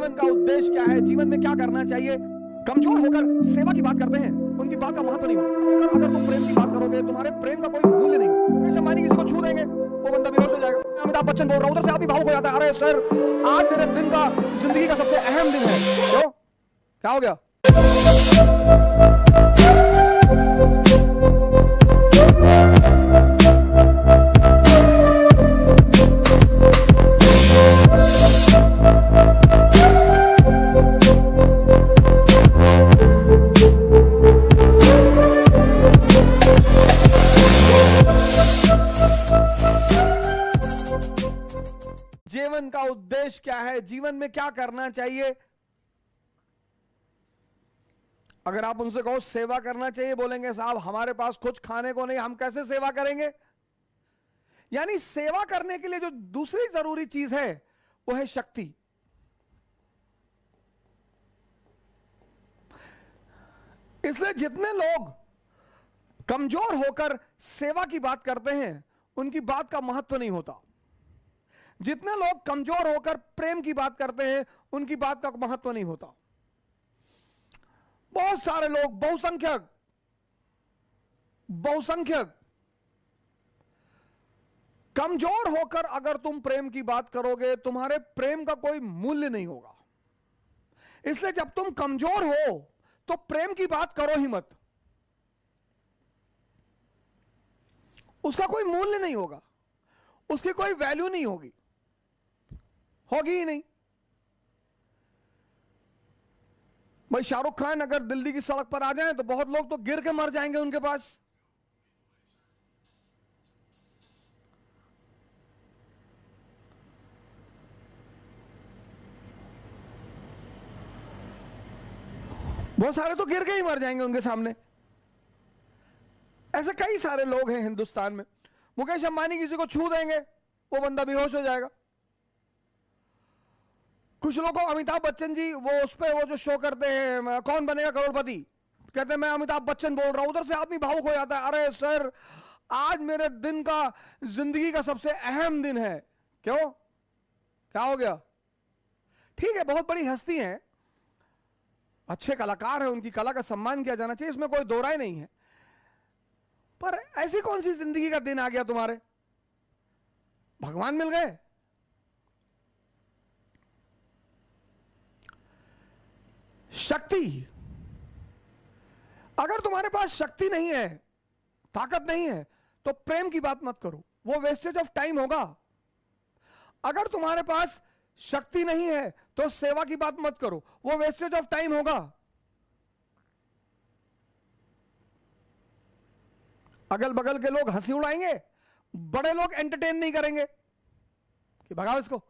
जीवन का उद्देश्य क्या है, जीवन में क्या करना चाहिए। कमजोर होकर सेवा की बात करते हैं, उनकी बात का महत्व नहीं होगा। अगर तुम प्रेम की बात करोगे, तुम्हारे प्रेम का कोई मूल्य नहीं होगा। जैसे मानी किसी को छू देंगे, वो बंदा बेहोश हो जाएगा। अमिताभ बच्चन बोल रहा हूं, उधर से आदमी भावुक हो जाता है, अरे सर आज मेरे दिन का, जिंदगी का सबसे अहम दिन है। क्यों, क्या हो गया? जीवन का उद्देश्य क्या है, जीवन में क्या करना चाहिए। अगर आप उनसे कहो सेवा करना चाहिए, बोलेंगे साहब हमारे पास कुछ खाने को नहीं, हम कैसे सेवा करेंगे। यानी सेवा करने के लिए जो दूसरी जरूरी चीज है वो है शक्ति। इसलिए जितने लोग कमजोर होकर सेवा की बात करते हैं, उनकी बात का महत्व नहीं होता। जितने लोग कमजोर होकर प्रेम की बात करते हैं, उनकी बात का महत्व नहीं होता। बहुत सारे लोग, बहुसंख्यक कमजोर होकर अगर तुम प्रेम की बात करोगे, तुम्हारे प्रेम का कोई मूल्य नहीं होगा। इसलिए जब तुम कमजोर हो तो प्रेम की बात करो ही मत, उसका कोई मूल्य नहीं होगा, उसकी कोई वैल्यू नहीं होगी ही नहीं। भाई शाहरुख खान अगर दिल्ली की सड़क पर आ जाएं तो बहुत लोग तो गिर के मर जाएंगे उनके पास। बहुत सारे तो गिर के ही मर जाएंगे उनके सामने। ऐसे कई सारे लोग हैं हिंदुस्तान में। मुकेश अंबानी किसी को छू देंगे, वो बंदा बेहोश हो जाएगा। कुछ लोगों को अमिताभ बच्चन जी, वो उस पे वो जो शो करते हैं कौन बनेगा करोड़पति, कहते हैं मैं अमिताभ बच्चन बोल रहा हूं, उधर से आदमी भावुक हो जाता है, अरे सर आज मेरे दिन का, जिंदगी का सबसे अहम दिन है। क्यों, क्या हो गया? ठीक है, बहुत बड़ी हस्ती है, अच्छे कलाकार है, उनकी कला का सम्मान किया जाना चाहिए, इसमें कोई दो राय नहीं है। पर ऐसी कौन सी जिंदगी का दिन आ गया तुम्हारे, भगवान मिल गए? शक्ति, अगर तुम्हारे पास शक्ति नहीं है, ताकत नहीं है, तो प्रेम की बात मत करो, वो वेस्टेज ऑफ टाइम होगा। अगर तुम्हारे पास शक्ति नहीं है तो सेवा की बात मत करो, वो वेस्टेज ऑफ टाइम होगा। अगल बगल के लोग हंसी उड़ाएंगे, बड़े लोग एंटरटेन नहीं करेंगे कि भगाओ इसको।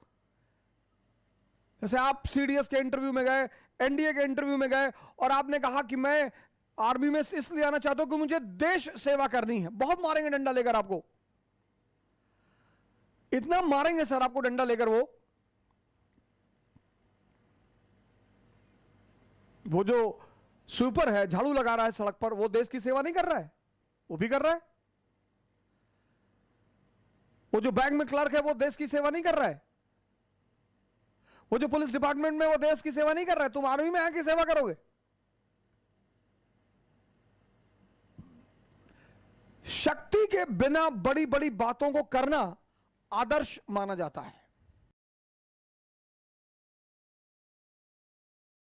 जैसे आप सीडीएस के इंटरव्यू में गए, एनडीए के इंटरव्यू में गए और आपने कहा कि मैं आर्मी में इसलिए आना चाहता हूं कि मुझे देश सेवा करनी है, बहुत मारेंगे डंडा लेकर आपको, इतना मारेंगे सर आपको डंडा लेकर। वो जो स्वीपर है, झाड़ू लगा रहा है सड़क पर, वो देश की सेवा नहीं कर रहा है, वो भी कर रहा है। वो जो बैंक में क्लर्क है, वो देश की सेवा नहीं कर रहा है। वो जो पुलिस डिपार्टमेंट में, वो देश की सेवा नहीं कर रहा है। तुम आर्मी में आके सेवा करोगे? शक्ति के बिना बड़ी बड़ी बातों को करना आदर्श माना जाता है।